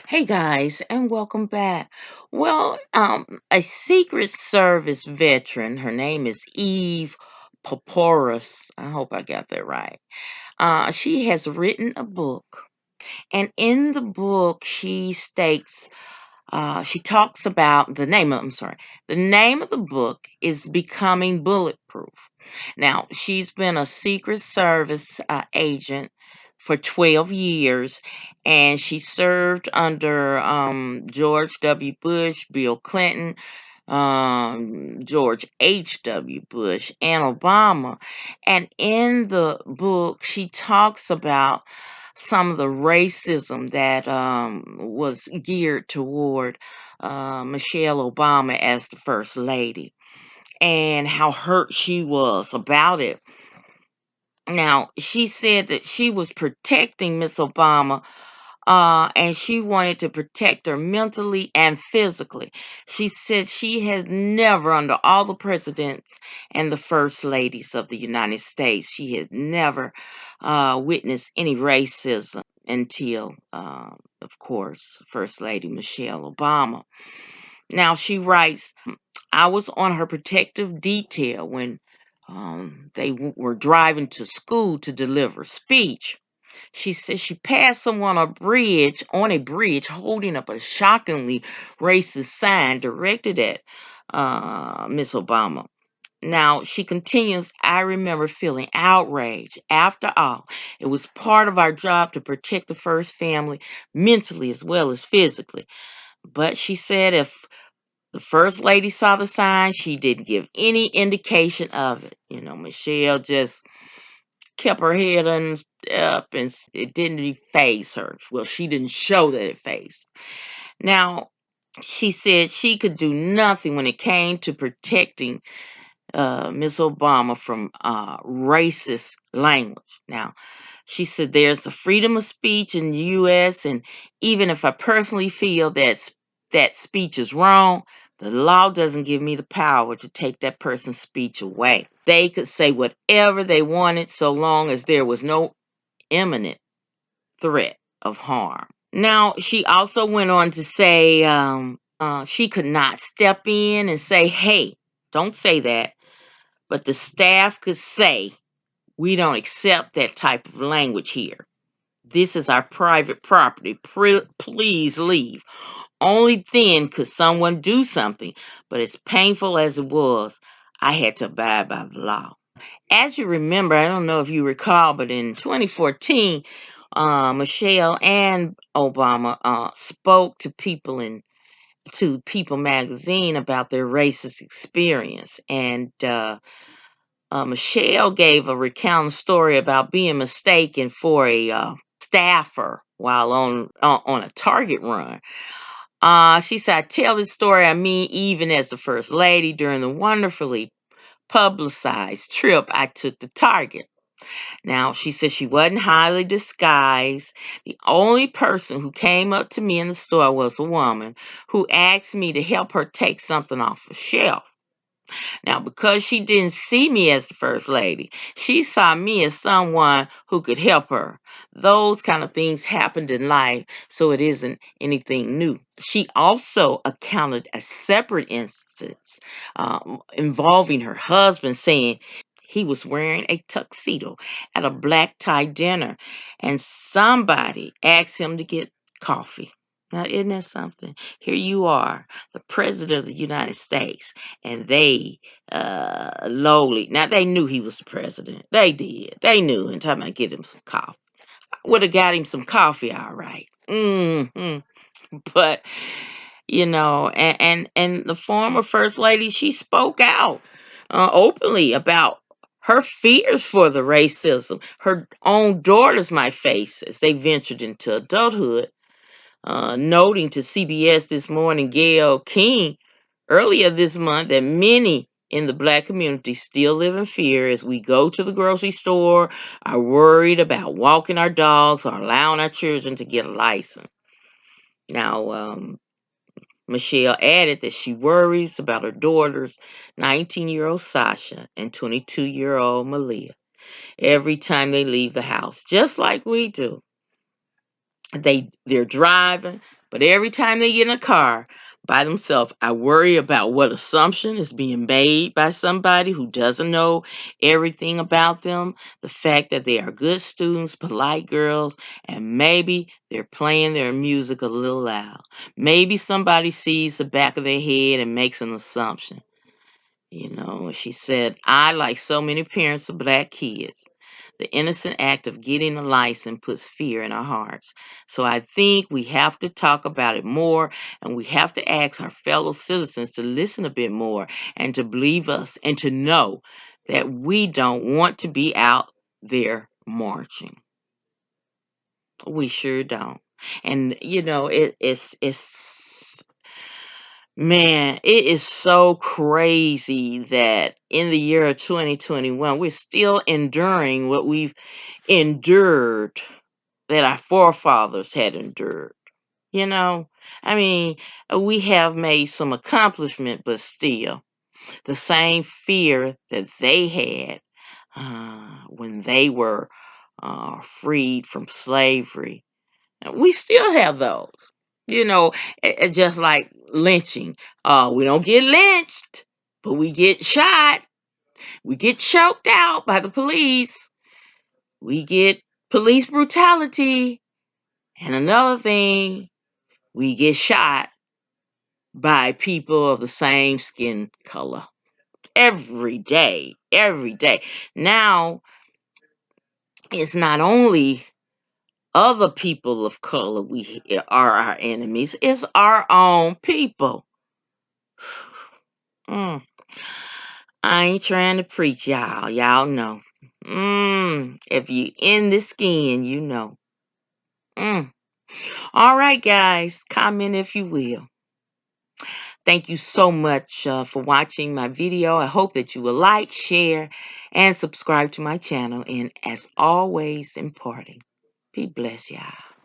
Hey guys, and welcome back. A Secret Service veteran, her name is Eve Poumpouras. I hope I got that right. She has written a book, and in the book, she talks about the name of the book is Becoming Bulletproof. Now, she's been a Secret Service agent for 12 years, and she served under George W. Bush, Bill Clinton, George H.W. Bush, and Obama. And in the book, she talks about some of the racism that was geared toward Michelle Obama as the first lady and how hurt she was about it. Now, she said that she was protecting Miss Obama and she wanted to protect her mentally and physically. She said she has never, under all the presidents and the first ladies of the United States, she has never witnessed any racism until, of course, First Lady Michelle Obama. Now, she writes, I was on her protective detail when were driving to school to deliver speech. She said she passed someone on a bridge holding up a shockingly racist sign directed at Miss Obama. Now, she continues, I remember feeling outraged. After all, it was part of our job to protect the first family mentally as well as physically. But she said if the first lady saw the sign, she didn't give any indication of it. Michelle just kept her head up and it didn't phase her. Well, she didn't show that it phased her. Now, she said she could do nothing when it came to protecting Miss Obama from racist language. Now, she said there's the freedom of speech in the U.S., and even if I personally feel that speech is wrong, the law doesn't give me the power to take that person's speech away. They could say whatever they wanted so long as there was no imminent threat of harm. Now, she also went on to say she could not step in and say, hey, don't say that. But the staff could say, we don't accept that type of language here. This is our private property. Please leave. Only then could someone do something. But as painful as it was, I had to abide by the law. As you remember, I don't know if you recall, but in 2014, Michelle and Obama spoke to People magazine about their racist experience. And Michelle gave a recounting story about being mistaken for a staffer while on a Target run. She said, I tell this story, even as the First Lady, during the wonderfully publicized trip I took to Target. Now, she said she wasn't highly disguised. The only person who came up to me in the store was a woman who asked me to help her take something off a shelf. Now, because she didn't see me as the first lady, she saw me as someone who could help her. Those kind of things happened in life, so it isn't anything new. She also accounted a separate instance involving her husband saying he was wearing a tuxedo at a black tie dinner, and somebody asked him to get coffee. Now, isn't that something? Here you are, the president of the United States, and they lowly. Now they knew he was the president. They did. They knew. And time I get him some coffee, would have got him some coffee, all right. But and the former first lady, she spoke out openly about her fears for the racism her own daughters might face as they ventured into adulthood. Noting to CBS This Morning, Gayle King earlier this month that many in the black community still live in fear as we go to the grocery store, are worried about walking our dogs or allowing our children to get a license. Now, Michelle added that she worries about her daughters, 19-year-old Sasha and 22-year-old Malia, every time they leave the house, just like we do. They're driving, But every time they get in a car by themselves, I worry about what assumption is being made by somebody who doesn't know everything about them. The fact that they are good students, polite girls, and maybe they're playing their music a little loud. Maybe somebody sees the back of their head and makes an assumption. She said, I, like so many parents of black kids, the innocent act of getting a license puts fear in our hearts. So I think we have to talk about it more, and we have to ask our fellow citizens to listen a bit more and to believe us and to know that we don't want to be out there marching. We sure don't. And it's man, it is so crazy that in the year of 2021, we're still enduring what we've endured that our forefathers had endured. You know, I mean, we have made some accomplishment, but still, the same fear that they had when they were freed from slavery, we still have those. Just like lynching. We don't get lynched, but we get shot. We get choked out by the police. We get police brutality. And another thing, we get shot by people of the same skin color. Every day. Every day. Now, it's not only other people of color we are our enemies, it's our own people. Mm. I ain't trying to preach, y'all. Y'all know. If you in this skin, you know. Mm. All right, guys. Comment if you will. Thank you so much for watching my video. I hope that you will like, share, and subscribe to my channel. And as always, imparting. Be blessed, y'all.